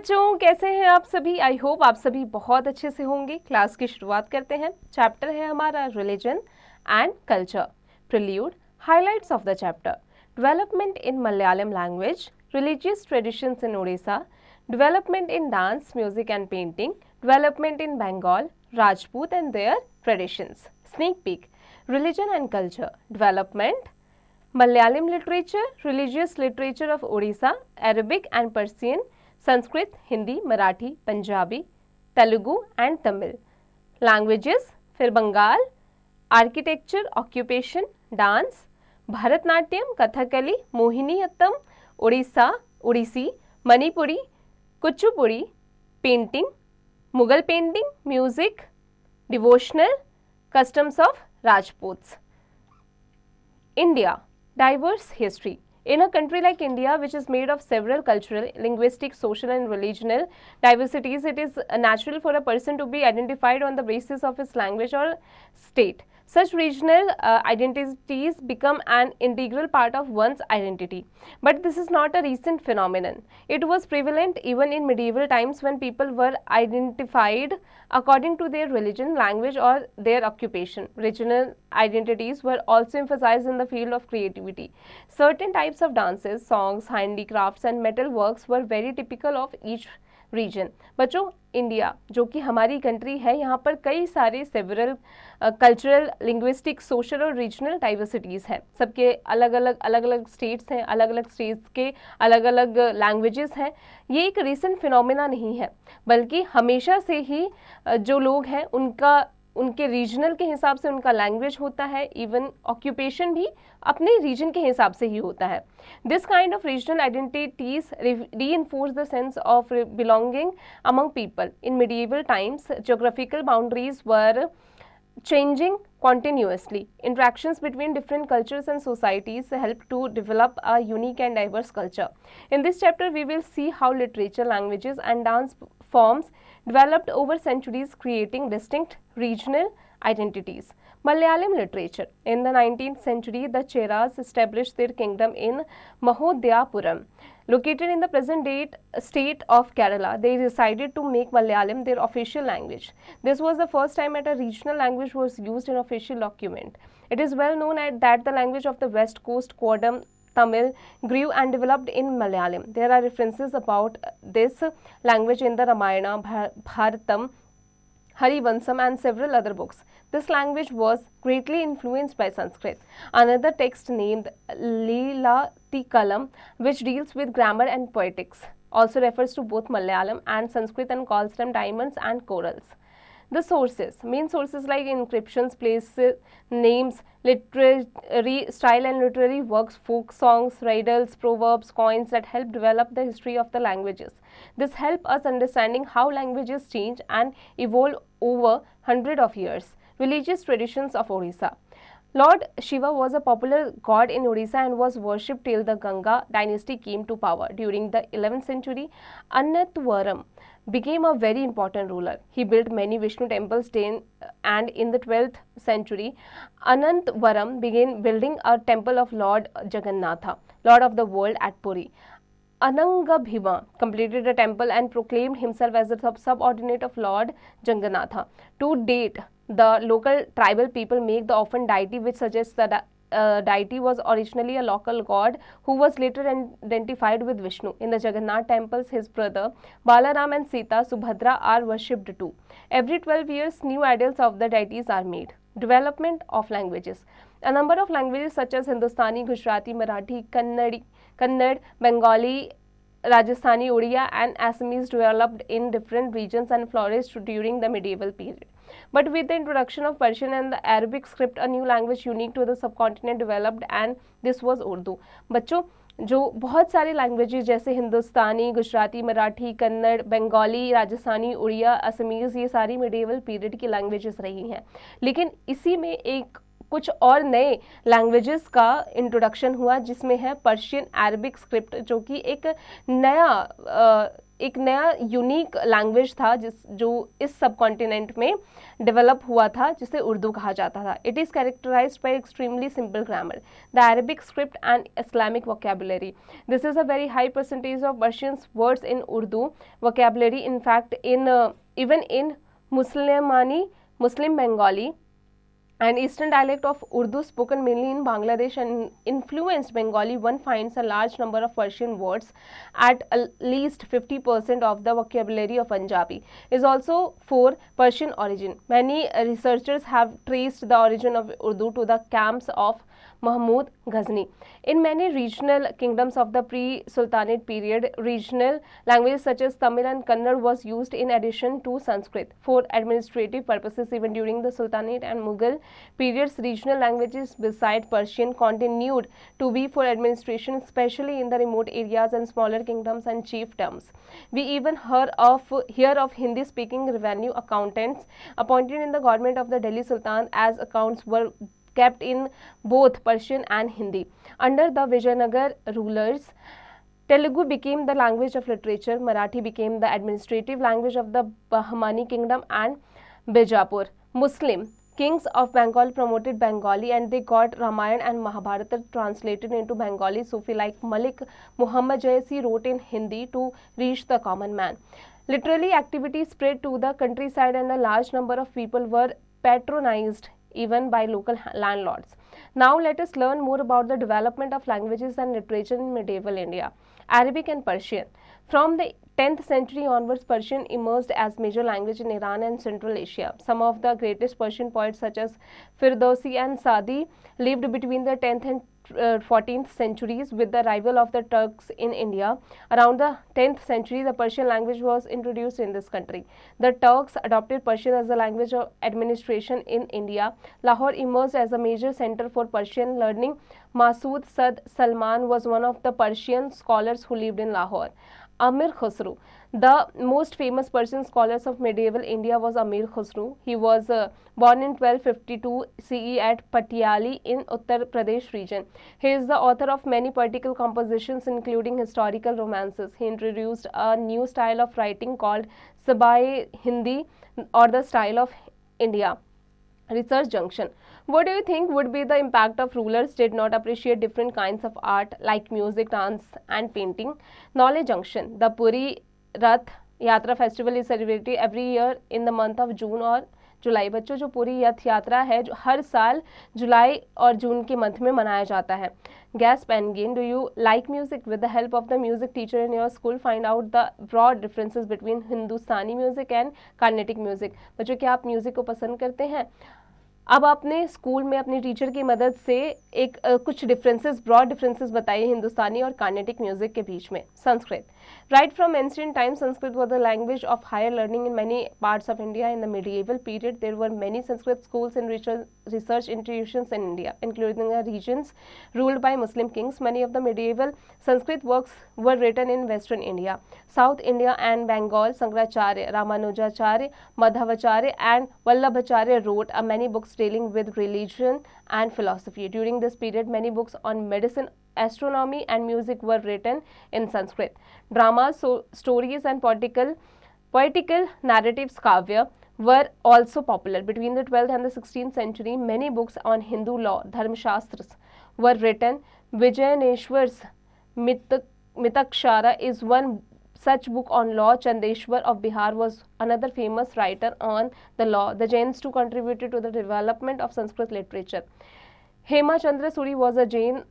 बच्चों, कैसे हैं आप सभी? आई होप आप सभी बहुत अच्छे से होंगे। क्लास की शुरुआत करते हैं। चैप्टर है हमारा religion and culture. Prelude, highlights of the chapter: development in Malayalam language, religious traditions in Odisha, development in dance, music and painting, development in Bengal, Rajput and their traditions. Sneak peek: religion and culture, development, Malayalam literature, religious literature of Odisha, Arabic and Persian, Sanskrit, Hindi, Marathi, Punjabi, Telugu and Tamil. Languages, फिर Bengal, architecture, occupation, dance, Bharatanatyam, Kathakali, Mohiniyattam, Odisha, Odissi, Manipuri, Kuchipudi, painting, Mughal painting, music, devotional, customs of Rajputs. India, diverse history. In a country like India, which is made of several cultural, linguistic, social and regional diversities, it is natural for a person to be identified on the basis of his language or state. Such regional identities become an integral part of one's identity. But this is not a recent phenomenon. It was prevalent even in medieval times when people were identified according to their religion, language or their occupation. Regional identities were also emphasized in the field of creativity. Certain types of dances, songs, handicrafts and metal works were very typical of each region. बच्चों, India जो कि हमारी country है, यहाँ पर कई सारे several cultural, linguistic, social और रीजनल डाइवर्सिटीज़ हैं। सबके अलग अलग स्टेट्स हैं, अलग अलग स्टेट्स के अलग अलग लैंग्वेजेस हैं। ये एक रीसेंट फिनोमेना नहीं है, बल्कि हमेशा से ही जो लोग हैं उनके रीजनल के हिसाब से उनका लैंग्वेज होता है। इवन ऑक्यूपेशन भी अपने रीजन के हिसाब से ही होता है। This kind of regional identities reinforce the sense of belonging among people. In medieval times, geographical boundaries were changing continuously. Interactions between different cultures and societies help to develop a unique and diverse culture. In this chapter, we will see how literature, languages, and dance forms developed over centuries, creating distinct regional identities. Malayalam literature. In the 19th century, the Cheras established their kingdom in Mahodhyapuram. Located in the present state of Kerala, they decided to make Malayalam their official language. This was the first time that a regional language was used in official document. It is well known that the language of the West Coast, Kodam, Tamil, grew and developed in Malayalam. There are references about this language in the Ramayana, Bharatam, Harivansam and several other books. This language was greatly influenced by Sanskrit. Another text named Leelatikalam, which deals with grammar and poetics, also refers to both Malayalam and Sanskrit and calls them diamonds and corals. The sources, main sources like inscriptions, places, names, literary style and literary works, folk songs, riddles, proverbs, coins that help develop the history of the languages. This help us understanding how languages change and evolve over hundreds of years. Religious traditions of Odisha. Lord Shiva was a popular god in Odisha and was worshipped till the Ganga dynasty came to power. During the 11th century, Annatwaram became a very important ruler. He built many Vishnu temples and in the 12th century, Anantwaram began building a temple of Lord Jagannatha, Lord of the world at Puri. Anangabhima completed a temple and proclaimed himself as the subordinate of Lord Jagannatha. To date, the local tribal people make the often deity, which suggests that deity was originally a local god who was later identified with Vishnu. In the Jagannath temples, his brother Balaram and Sita, Subhadra, are worshipped too. Every 12 years, new idols of the deities are made. Development of languages. A number of languages such as Hindustani, Gujarati, Marathi, Kannada, Bengali, Rajasthani, Odia and Assamese developed in different regions and flourished during the medieval period. But with the introduction of Persian and the Arabic script, a new language unique to the subcontinent developed and this was Urdu. बच्चों, जो बहुत सारे languages जैसे हिंदुस्तानी, Gujarati, Marathi, Kannada, Bengali, Rajasthani, Odia, Assamese, ये सारी medieval period की languages रही हैं। लेकिन इसी में एक कुछ और नए लैंग्वेजेस का इंट्रोडक्शन हुआ, जिसमें है पर्शियन अरबिक स्क्रिप्ट, जो कि एक नया यूनिक लैंग्वेज था जो इस सब कॉन्टिनेंट में डेवलप हुआ था, जिसे उर्दू कहा जाता था. It is characterized by extremely simple grammar, the Arabic script and Islamic vocabulary. This is a very high percentage of Persian words in Urdu vocabulary. In fact even in Muslim Bengali, an eastern dialect of Urdu spoken mainly in Bangladesh and influenced Bengali, one finds a large number of Persian words. At least 50% of the vocabulary of Punjabi is also for Persian origin. Many researchers have traced the origin of Urdu to the camps of Mahmud Ghazni. In many regional kingdoms of the pre-Sultanate period, regional languages such as Tamil and Kannada was used in addition to Sanskrit for administrative purposes. Even during the Sultanate and Mughal periods, regional languages beside Persian continued to be for administration, especially in the remote areas and smaller kingdoms and chiefdoms. We even hear of Hindi-speaking revenue accountants appointed in the government of the Delhi Sultan, as accounts were kept in both Persian and Hindi. Under the Vijayanagar rulers, Telugu became the language of literature, Marathi became the administrative language of the Bahmani kingdom, and Bijapur. Muslim kings of Bengal promoted Bengali, and they got Ramayana and Mahabharata translated into Bengali. Sufi like Malik Muhammad Jaisi wrote in Hindi to reach the common man. Literary activity spread to the countryside, and a large number of people were patronized even by local landlords. Now let us learn more about the development of languages and literature in medieval India. Arabic and Persian. From the 10th century onwards, Persian emerged as major language in Iran and Central Asia. Some of the greatest Persian poets such as Firdausi and Sadi lived between the 10th and 14th centuries. With the arrival of the Turks in India around the 10th century, the Persian language was introduced in this country. The Turks adopted Persian as the language of administration in India. Lahore emerged as a major center for Persian learning. Masood Sad Salman was one of the Persian scholars who lived in Lahore. Amir Khusro. The most famous Persian scholars of medieval India was Amir Khusro. He was born in 1252 CE at Patiali in Uttar Pradesh region. He is the author of many poetical compositions, including historical romances. He introduced a new style of writing called Sabai Hindi, or the style of India. Research junction. What do you think would be the impact of rulers did not appreciate different kinds of art like music, dance and painting? Knowledge junction. The Puri Rath Yatra festival is celebrated every year in the month of June or जुलाई. बच्चों, जो पूरी रथ यात्रा है जो हर साल जुलाई और जून के month में मनाया जाता है. Gasp and gain. Do you like music? With the help of the music teacher in your school, find out the broad differences between Hindustani music and Carnatic music. बच्चों, क्या आप म्यूजिक को पसंद करते हैं? अब आपने स्कूल में अपने टीचर की मदद से कुछ डिफरेंसेस, ब्रॉड डिफरेंसेस बताइए हिंदुस्तानी और कार्नेटिक म्यूजिक के बीच में. Sanskrit. Right from ancient times, Sanskrit was the language of higher learning in many parts of India. In the medieval period, there were many Sanskrit schools and research institutions in India, including the regions ruled by Muslim kings. Many of the medieval Sanskrit works were written in Western India, South India and Bengal. Shankaracharya, Ramanujacharya, Madhavacharya and Vallabhacharya wrote many books dealing with religion and philosophy. During this period, many books on medicine, astronomy and music were written in Sanskrit. Dramas, stories and poetical narratives, kavya, were also popular. Between the 12th and the 16th century, many books on Hindu law, dharmashastras, were written. Vijayaneshwar's Mitakshara is one such book on law. Chandeshwar of Bihar was another famous writer on the law. The Jains too contributed to the development of Sanskrit literature. Hema Chandra Suri was a Jain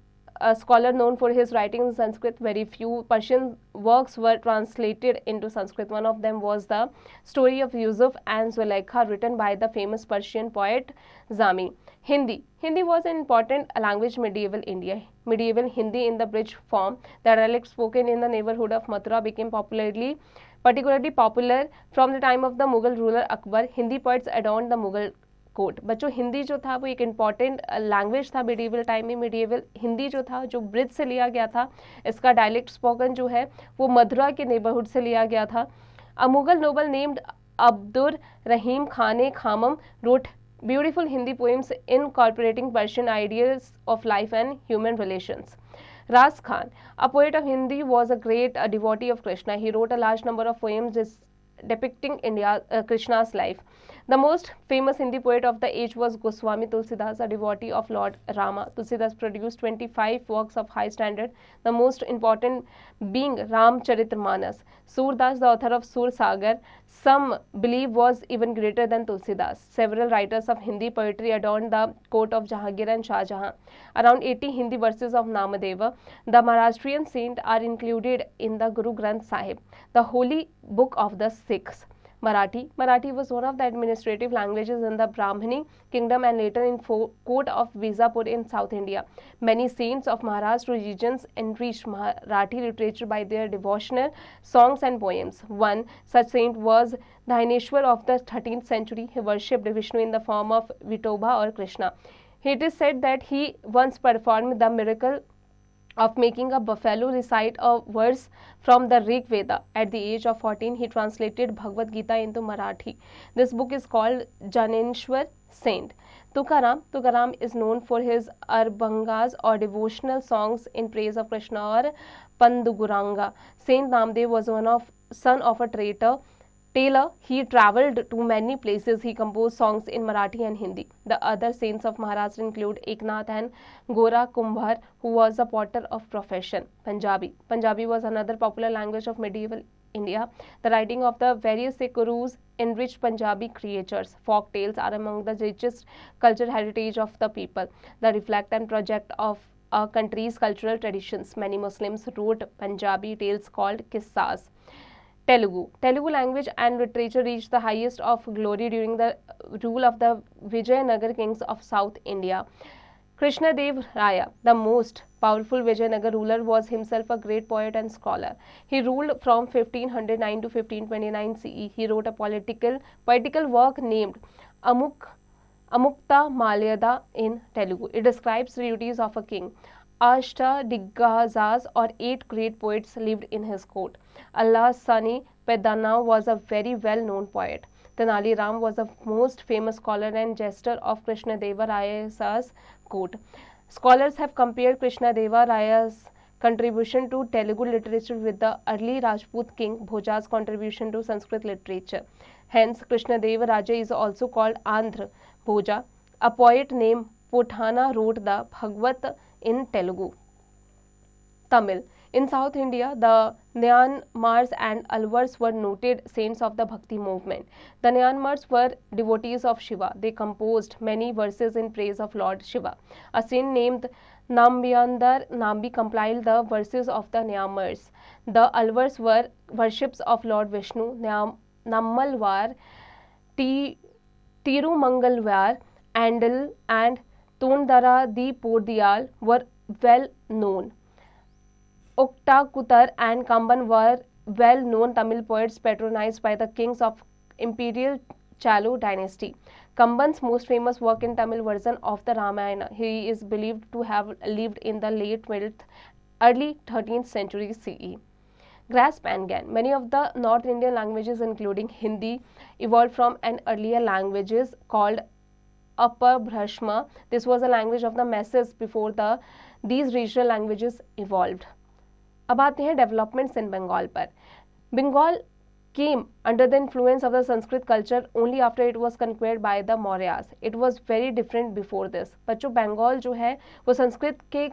scholar known for his writing in Sanskrit. Very few Persian works were translated into Sanskrit. One of them was the story of Yusuf and Zulaikha, written by the famous Persian poet Zami. Hindi. Hindi was an important language in medieval India. Medieval Hindi in the bridge form, the dialect spoken in the neighborhood of Mathura, became particularly popular from the time of the Mughal ruler Akbar. Hindi poets adorned the Mughal court. बच्चों, हिंदी जो था वो एक important language था medieval time में. Medieval Hindi जो था जो ब्रिज से लिया गया था, इसका डायलेक्ट स्पोकन जो है वो मथुरा के नेबरहुड से लिया गया था. A Mughal noble named Abdur Rahim Khan खामम wrote beautiful Hindi poems incorporating Persian ideas of life and human relations. Ras Khan, a poet of Hindi, was a great devotee of Krishna. He wrote a large number of poems depicting Krishna's life. The most famous Hindi poet of the age was Goswami Tulsidas, a devotee of Lord Rama. Tulsidas produced 25 works of high standard, the most important being Ramcharitmanas. Surdas, the author of Sur Sagar, some believe was even greater than Tulsidas. Several writers of Hindi poetry adorned the court of Jahangir and Shah Jahan. Around 80 Hindi verses of Namadeva, the Maharashtrian saint, are included in the Guru Granth Sahib, the holy book of the Sikhs. Marathi was one of the administrative languages in the Brahmani kingdom and later in court of Vizapur in South India. Many saints of Maharashtra regions enriched Marathi literature by their devotional songs and poems. One such saint was Dhineshwar of the 13th century. He worshipped Vishnu in the form of Vithoba or Krishna. It is said that he once performed the miracle of making a buffalo recite a verse from the Rig Veda. At the age of 14, he translated Bhagavad Gita into Marathi. This book is called Janeshwar Saint. Tukaram is known for his Arbhangas or devotional songs in praise of Krishna or Panduguranga. Saint Namdev was son of a tailor. He travelled to many places. He composed songs in Marathi and Hindi. The other saints of Maharashtra include Eknath and Gora Kumbhar, who was a potter of profession. Punjabi was another popular language of medieval India. The writing of the various Sikh gurus enriched Punjabi creatures. Folk tales are among the richest cultural heritage of the people. They reflect and project of a country's cultural traditions. Many Muslims wrote Punjabi tales called Qissas. Telugu language and literature reached the highest of glory during the rule of the Vijayanagar kings of South India. Krishnadev Raya, the most powerful Vijayanagar ruler, was himself a great poet and scholar. He ruled from 1509 to 1529 CE. He wrote a poetical work named Amukta Malyada in Telugu. It describes the duties of a king. Ashtadigazas or 8 great poets lived in his court. Allah Sani Pedana was a very well-known poet. Tenali Ram was the most famous scholar and jester of Krishnadeva Raya's court. Scholars have compared Krishnadeva Raya's contribution to Telugu literature with the early Rajput king Bhoja's contribution to Sanskrit literature. Hence, Krishnadeva Raja is also called Andhra Bhoja. A poet named Pothana wrote the Bhagavad in Telugu. Tamil. In South India, the Nayanmars and Alvars were noted saints of the Bhakti movement. The Nayanmars were devotees of Shiva. They composed many verses in praise of Lord Shiva. A saint named Nambyandar Nambi compiled the verses of the Nayanmars. The Alvars were worships of Lord Vishnu. Nammalwar, Tirumangalwar, Andal and Tondara di Pordiyal were well known. Oktakutar and Kamban were well-known Tamil poets patronized by the kings of imperial Chalu dynasty. Kamban's most famous work in Tamil version of the Ramayana. He is believed to have lived in the late 12th, early 13th century CE. Grasp and gain. Many of the North Indian languages, including Hindi, evolved from an earlier languages called Upper Brahma. This was a language of the masses before these regional languages evolved. अब आते हैं developments in Bengal पर. Bengal came under the influence of the Sanskrit culture only after it was conquered by the Mauryas. It was very different before this. बच्चों बंगाल जो है वो संस्कृत के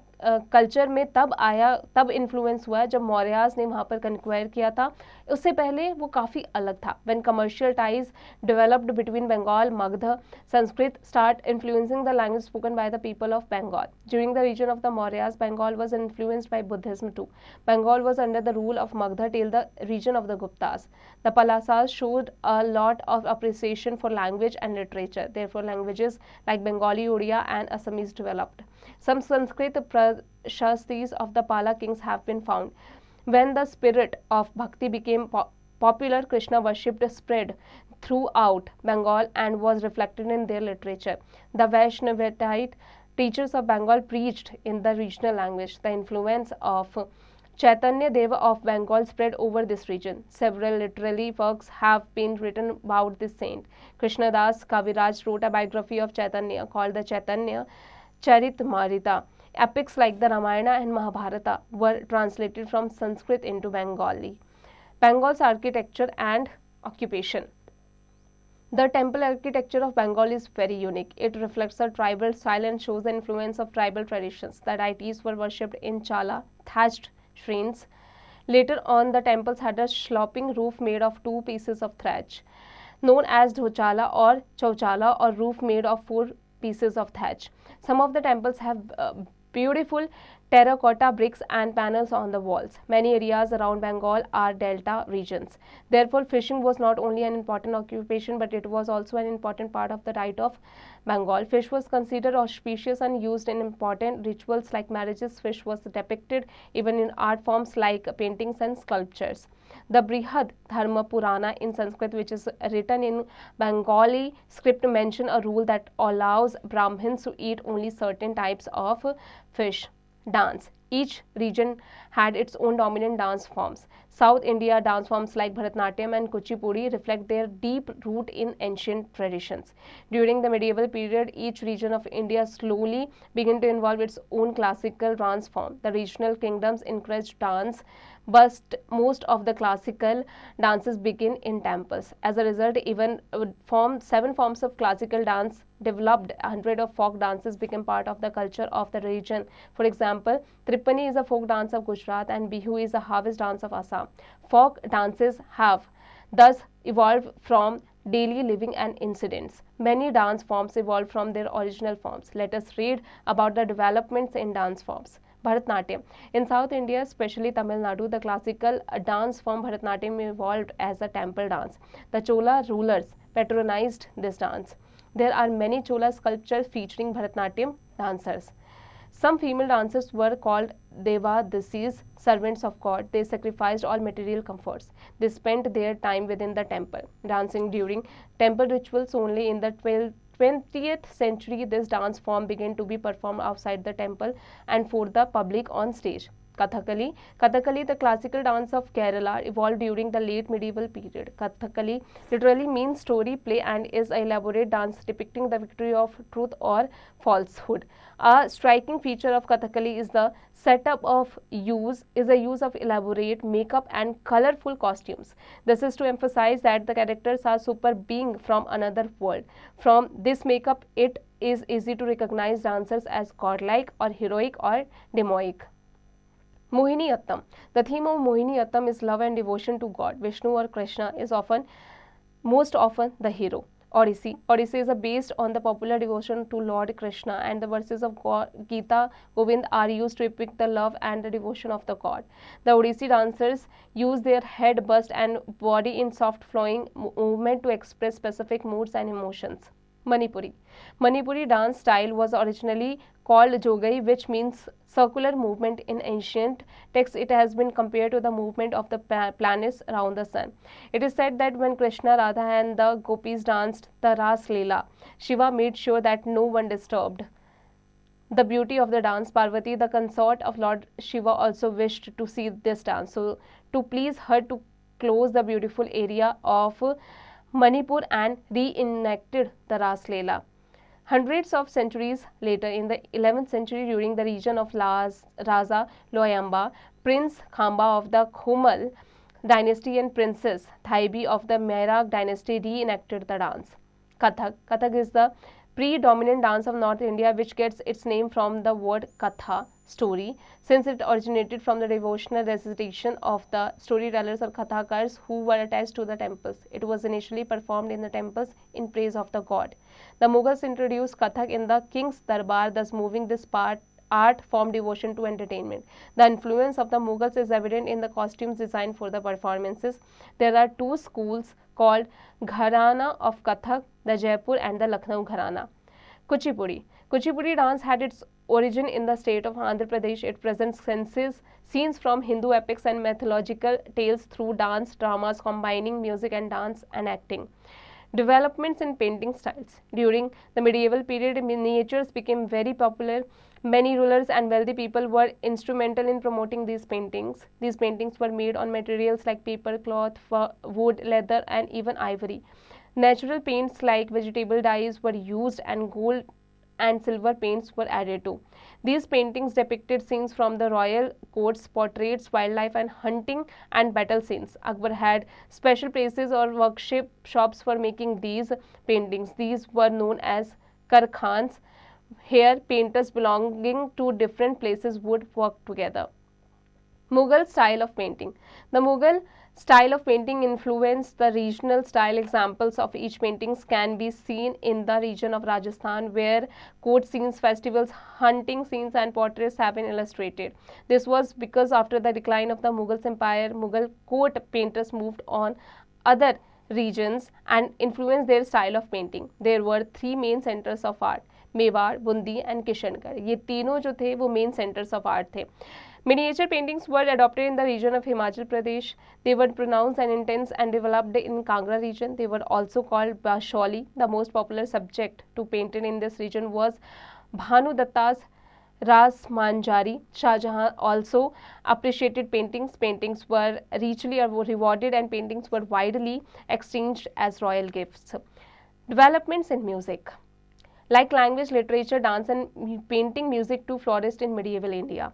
culture में तब आया, तब इन्फ्लुएंस हुआ जब मौर्यास ने वहाँ पर कन्क्वायर किया था. उससे पहले वो काफ़ी अलग था. When commercial ties developed between Bengal, Magಧ, Sanskrit start influencing the language spoken by the people of Bengal. During the region of the Mauryas, Bengal was influenced by Buddhism too. Bengal was under the rule of Magಧ till the region of the Guptas. The Palasas showed a lot of appreciation for language and literature. Therefore, languages like Bengali, Odia and Assamese developed. Some Sanskrit prashastis of the Pala kings have been found. When the spirit of bhakti became popular, Krishna worship spread throughout Bengal and was reflected in their literature. The Vaishnavite teachers of Bengal preached in the regional language. The influence of Chaitanya Deva of Bengal spread over this region. Several literary works have been written about this saint. Krishnadas Kaviraj wrote a biography of Chaitanya called the Chaitanya Charitamrita. Epics like the Ramayana and Mahabharata were translated from Sanskrit into Bengali. Bengal's architecture and occupation. The temple architecture of Bengal is very unique. It reflects a tribal style and shows the influence of tribal traditions. The deities were worshipped in chala, thatched shrines. Later on, the temples had a sloping roof made of 2 pieces of thatch, known as dhochala or chauchala, or roof made of 4 pieces of thatch. Some of the temples have beautiful terracotta bricks and panels on the walls. Many areas around Bengal are delta regions. Therefore, fishing was not only an important occupation, but it was also an important part of the diet of Bengal. Fish was considered auspicious and used in important rituals like marriages. Fish was depicted even in art forms like paintings and sculptures. The Brihad Dharma Purana in Sanskrit, which is written in Bengali script, mention a rule that allows Brahmins to eat only certain types of fish. Dance. Each region had its own dominant dance forms. South India dance forms like Bharatanatyam and Kuchipudi reflect their deep root in ancient traditions. During the medieval period, each region of India slowly began to evolve its own classical dance form. The regional kingdoms encouraged dance, but most of the classical dances begin in temples. As a result, even 7 forms of classical dance developed. 100 of folk dances became part of the culture of the region. For example, Tripani is a folk dance of Gujarat and Bihu is a harvest dance of Assam. Folk dances have thus evolved from daily living and incidents. Many dance forms evolved from their original forms. Let us read about the developments in dance forms. Bharatanatyam. In South India, especially Tamil Nadu, the classical dance form Bharatanatyam evolved as a temple dance. The Chola rulers patronized this dance. There are many Chola sculptures featuring Bharatanatyam dancers. Some female dancers were called Devadasis, servants of God. They sacrificed all material comforts. They spent their time within the temple, dancing during temple rituals only. In the 20th century, this dance form began to be performed outside the temple and for the public on stage. Kathakali. Kathakali, the classical dance of Kerala, evolved during the late medieval period. Kathakali literally means story play and is an elaborate dance depicting the victory of truth or falsehood. A striking feature of Kathakali is the setup of use of elaborate makeup and colorful costumes. This is to emphasize that the characters are super being from another world. From this makeup, it is easy to recognize dancers as godlike or heroic or demonic. Mohiniyattam. The theme of Mohiniyattam is love and devotion to God. Vishnu or Krishna is most often the hero. Odyssey. Odyssey is based on the popular devotion to Lord Krishna, and the verses of Gita Govind are used to depict the love and the devotion of the god. The Odissi dancers use their head, bust and body in soft flowing movement to express specific moods and emotions. Manipuri. Manipuri dance style was originally called Jogai, which means circular movement. In ancient texts, it has been compared to the movement of the planets around the sun. It is said that when Krishna, Radha and the gopis danced the Ras Leela, Shiva made sure that no one disturbed the beauty of the dance. Parvati, the consort of Lord Shiva, also wished to see this dance. So, to please her to close the beautiful area of Manipur and reenacted the Ras Leela. Hundreds of centuries later, in the 11th century, during the region of Raja Loyamba, Prince Khamba of the Khomal dynasty and Princess Thaibi of the Mehrag dynasty reenacted the dance. Kathak. Kathak is the predominant dance of North India, which gets its name from the word Katha, story, since it originated from the devotional recitation of the storytellers or Kathakars who were attached to the temples. It was initially performed in the temples in praise of the god. The Mughals introduced Kathak in the king's darbar, thus moving this art from devotion to entertainment. The influence of the Mughals is evident in the costumes designed for the performances. There are 2 schools called Gharana of Kathak, the Jaipur and the Lucknow Gharana. Kuchipudi. Kuchipudi dance had its origin in the state of Andhra Pradesh. It presents scenes from Hindu epics and mythological tales through dance dramas combining music and dance and acting. Developments in painting styles. During the medieval period, miniatures became very popular. Many rulers and wealthy people were instrumental in promoting these paintings. These paintings were made on materials like paper, cloth, wood, leather, and even ivory. Natural paints like vegetable dyes were used, and gold and silver paints were added to. These paintings depicted scenes from the royal courts, portraits, wildlife, and hunting and battle scenes. Akbar had special places or workshop shops for making these paintings. These were known as karkhans. Here, painters belonging to different places would work together. Mughal style of painting. The Mughal style of painting influenced the regional style. Examples of each paintings can be seen in the region of Rajasthan, where court scenes, festivals, hunting scenes, and portraits have been illustrated. This was because after the decline of the Mughal Empire, Mughal court painters moved on other regions and influenced their style of painting. There were three main centers of art: Mewar, Bundi and Kishangarh. ये तीनों जो थे वो main centres of art थे. Miniature paintings were adopted in the region of Himachal Pradesh. They were pronounced and intense and developed in Kangra region. They were also called Basholi. The most popular subject to painted in this region was Bhanu Datta's Ras Manjari. Shah Jahan also appreciated paintings. Paintings were richly rewarded and paintings were widely exchanged as royal gifts. Developments in music. Like language, literature, dance, and painting, music too flourished in medieval India.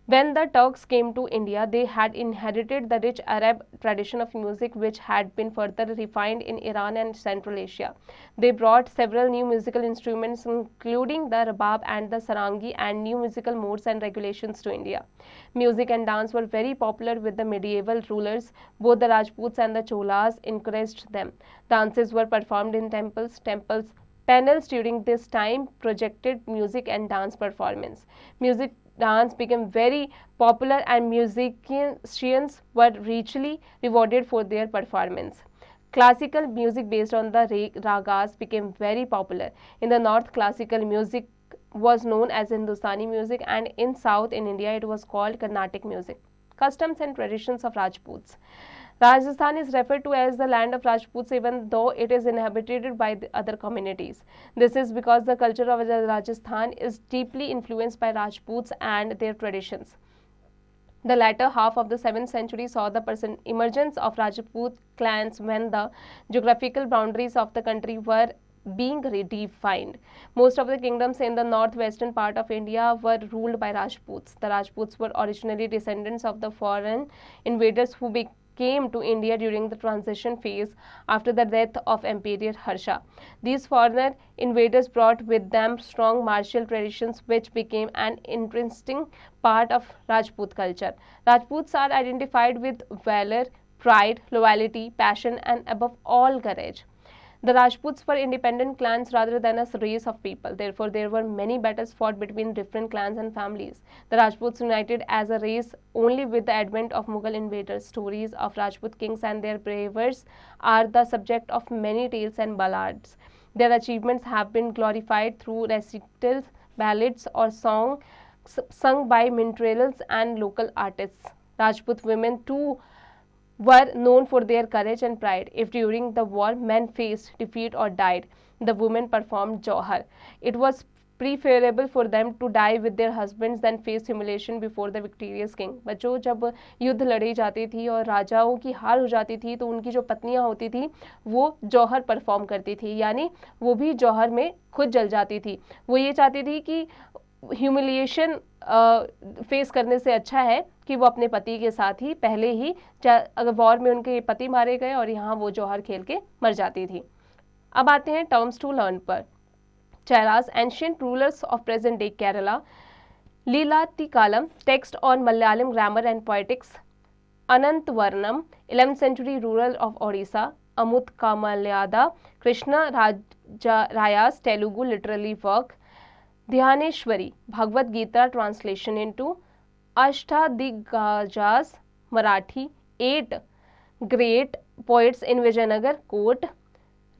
When the Turks came to India, they had inherited the rich Arab tradition of music, which had been further refined in Iran and Central Asia. They brought several new musical instruments, including the rabab and the sarangi, and new musical modes and regulations to India. Music and dance were very popular with the medieval rulers. Both the Rajputs and the Cholas encouraged them. Dances were performed in temples. Panels during this time projected music and dance performance. Music dance became very popular and musicians were richly rewarded for their performance. Classical music based on the ragas became very popular. In the north, classical music was known as Hindustani music, and in south in India it was called Carnatic music. Customs and traditions of Rajputs. Rajasthan is referred to as the land of Rajputs, even though it is inhabited by the other communities. This is because the culture of Rajasthan is deeply influenced by Rajputs and their traditions. The latter half of the 7th century saw the emergence of Rajput clans when the geographical boundaries of the country were being redefined. Most of the kingdoms in the northwestern part of India were ruled by Rajputs. The Rajputs were originally descendants of the foreign invaders who came to India during the transition phase after the death of Emperor Harsha. These foreigner invaders brought with them strong martial traditions, which became an interesting part of Rajput culture. Rajputs are identified with valor, pride, loyalty, passion, and above all, courage. The Rajputs were independent clans rather than a race of people. Therefore, there were many battles fought between different clans and families. The Rajputs united as a race only with the advent of Mughal invaders. Stories of Rajput kings and their bravers are the subject of many tales and ballads. Their achievements have been glorified through recitals, ballads, or songs sung by minstrels and local artists. Rajput women too were known for their courage and pride. If during the war men faced defeat or died, the women performed Johar. It was preferable for them to die with their husbands than face humiliation before the victorious king. बच्चों, जब युद्ध लड़ी जाती थी और राजाओं की हार हो जाती थी तो उनकी जो पत्नियां होती थी वो जौहर परफॉर्म करती थी, यानी वो भी जौहर में खुद जल जाती थी. वो ये चाहती थी कि ह्यूमिलिएशन फेस करने से अच्छा है कि वो अपने पति के साथ ही पहले ही, अगर वॉर में उनके पति मारे गए और यहाँ वो जौहर खेल के मर जाती थी. अब आते हैं टर्म्स टू लर्न पर. Cheras, ancient rulers of present day Kerala. Leelatikalam, text on Malayalam grammar and poetics. Anantvarnam, 11th century ruler of Odisha. Amut Kamalyada, Krishna Raya's Telugu literary work. Dhyaneshwari, Bhagavad Gita translation into Ashtadiggaj's Marathi, 8 great poets in Vijayanagar court.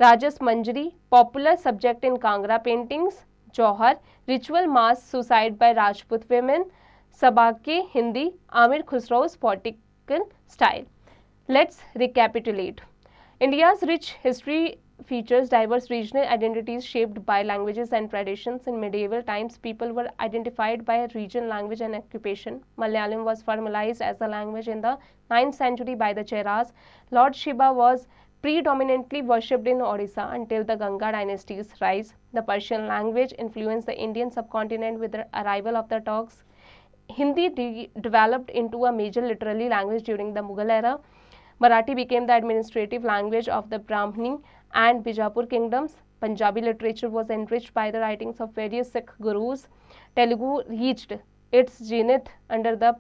Rajas Manjari, popular subject in Kangra paintings. Johar, ritual mass suicide by Rajput women. Sabake, Hindi, Amir Khusro's poetical style. Let's recapitulate. India's rich history features diverse regional identities shaped by languages and traditions. In medieval times, people were identified by a region, language, and occupation. Malayalam was formalized as a language in the 9th century by the Cheras. Lord Shiva was predominantly worshipped in Odisha until the Ganga dynasty's rise. The Persian language influenced the Indian subcontinent with the arrival of the Turks. Hindi developed into a major literary language during the Mughal era. Marathi became the administrative language of the Brahmini and Bijapur kingdoms. Punjabi literature was enriched by the writings of various Sikh gurus. Telugu reached its zenith under the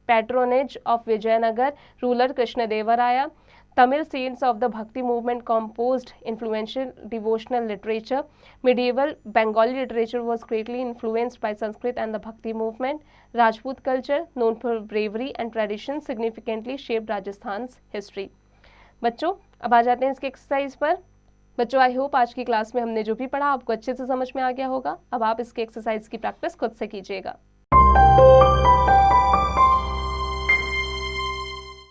patronage of Vijayanagar ruler Krishnadevaraya. Tamil saints of the Bhakti movement composed influential devotional literature. Medieval Bengali literature was greatly influenced by Sanskrit and the Bhakti movement. Rajput culture, known for bravery and tradition, significantly shaped Rajasthan's history. बच्चों, अब आ जाते हैं इसके exercise पर। बच्चों, I hope आज की class में हमने जो भी पढ़ा आपको अच्छे से समझ में आ गया होगा। अब आप इसके एक्सरसाइज की प्रैक्टिस खुद से कीजिएगा।